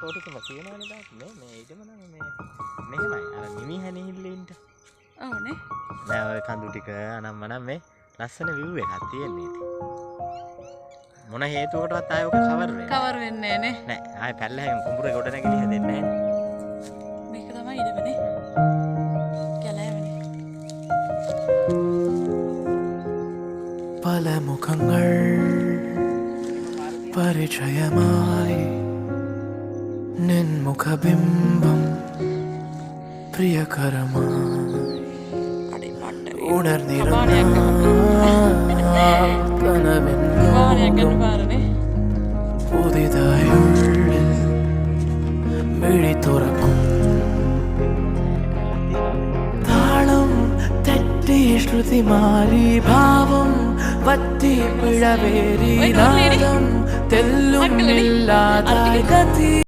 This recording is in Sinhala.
කොටසම කියනවනේ දාත් මේ ඊටම නම් මේ මෙහෙමයි අර මිනිහනේ හිල්ලෙන්න. ඔව්නේ. නෑ ඔය කඳු ටික අනම්මනම් මේ ලස්සන view එකක් තියෙන්නේ ඉතින්. මොන හේතුවකටවත් ආයෙ ඔක කවර් වෙන්නේ. කවර් වෙන්නේ නේ. නෑ ආයෙ පැල්ලහෙන් කුඹුරේ ගොඩ නැගිලි හැදෙන්නේ නෑනේ. මේක තමයි ඉඩමනේ. කැලෑවනේ. പല മുഖങ്ങൾ പരിചയമായി നിൻ മുഖബിംബം പ്രിയകരമായി ഉണർന്നിരുന്ന കനവിൻ പുതിയതായുള്ളിൽ മിഴി തുറക്കും താളം തെറ്റി ശ്രുതി മാറി ഭാവം പറ്റി പിഴവേറി നാദം തെല്ലും ഇല്ലാതായി ഗതി